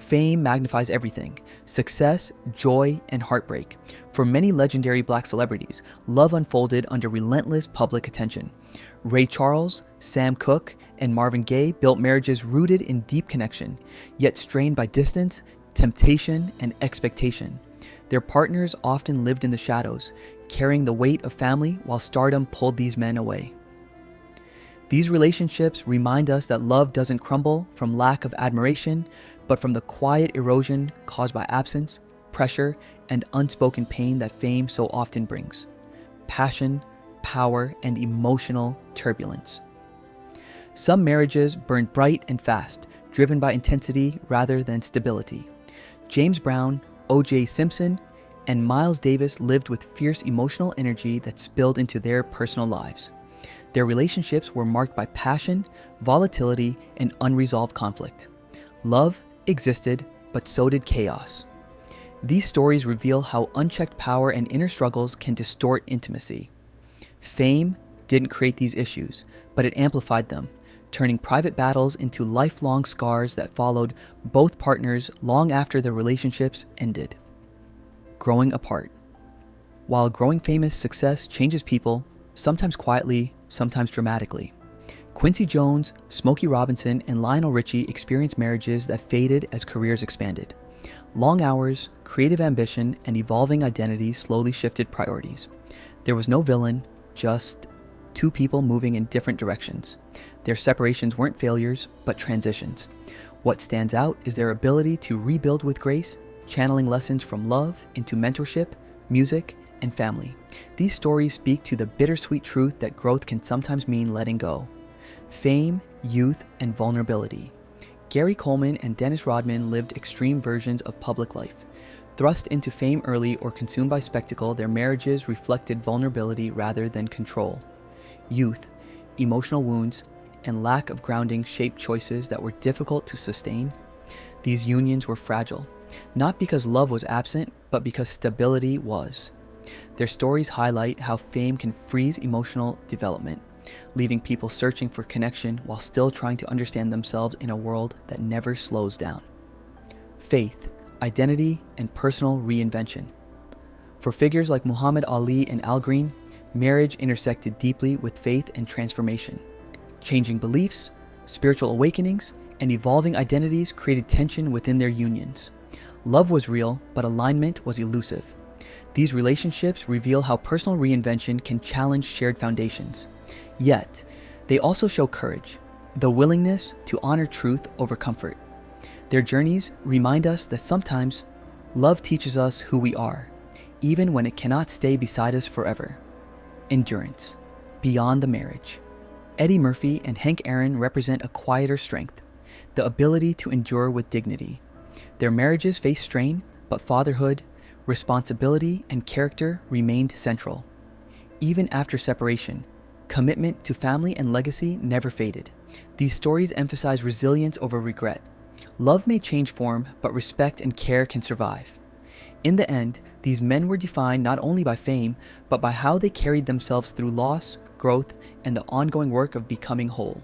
Fame magnifies everything: success, joy, and heartbreak. For many legendary black celebrities, love unfolded under relentless public attention. Ray Charles, Sam Cooke, and Marvin Gaye built marriages rooted in deep connection, yet strained by distance, temptation, and expectation. Their partners often lived in the shadows, carrying the weight of family while stardom pulled these men away. These relationships remind us that love doesn't crumble from lack of admiration, but from the quiet erosion caused by absence, pressure, and unspoken pain that fame so often brings. Passion, power, and emotional turbulence. Some marriages burn bright and fast, driven by intensity rather than stability. James Brown, O.J. Simpson, and Miles Davis lived with fierce emotional energy that spilled into their personal lives. Their relationships were marked by passion, volatility, and unresolved conflict. Love existed, but so did chaos. These stories reveal how unchecked power and inner struggles can distort intimacy. Fame didn't create these issues, but it amplified them, turning private battles into lifelong scars that followed both partners long after their relationships ended. Growing apart. While growing famous success changes people, sometimes quietly, sometimes dramatically. Quincy Jones, Smokey Robinson, and Lionel Richie experienced marriages that faded as careers expanded. Long hours, creative ambition, and evolving identities slowly shifted priorities. There was no villain, just two people moving in different directions. Their separations weren't failures, but transitions. What stands out is their ability to rebuild with grace, channeling lessons from love into mentorship, music, and family. These stories speak to the bittersweet truth that growth can sometimes mean letting go. Fame, youth, and vulnerability. Gary Coleman and Dennis Rodman lived extreme versions of public life. Thrust into fame early or consumed by spectacle, their marriages reflected vulnerability rather than control. Youth, emotional wounds, and lack of grounding shaped choices that were difficult to sustain. These unions were fragile, not because love was absent, but because stability was. Their stories highlight how fame can freeze emotional development, leaving people searching for connection while still trying to understand themselves in a world that never slows down. Faith, identity, and personal reinvention. For figures like Muhammad Ali and Al Green, marriage intersected deeply with faith and transformation. Changing beliefs, spiritual awakenings, and evolving identities created tension within their unions. Love was real, but alignment was elusive. These relationships reveal how personal reinvention can challenge shared foundations. Yet, they also show courage, the willingness to honor truth over comfort. Their journeys remind us that sometimes love teaches us who we are, even when it cannot stay beside us forever. Endurance, beyond the marriage. Eddie Murphy and Hank Aaron represent a quieter strength, the ability to endure with dignity. Their marriages faced strain, but fatherhood, responsibility, and character remained central. Even after separation, commitment to family and legacy never faded. These stories emphasize resilience over regret. Love may change form, but respect and care can survive. In the end, these men were defined not only by fame, but by how they carried themselves through loss, growth, and the ongoing work of becoming whole.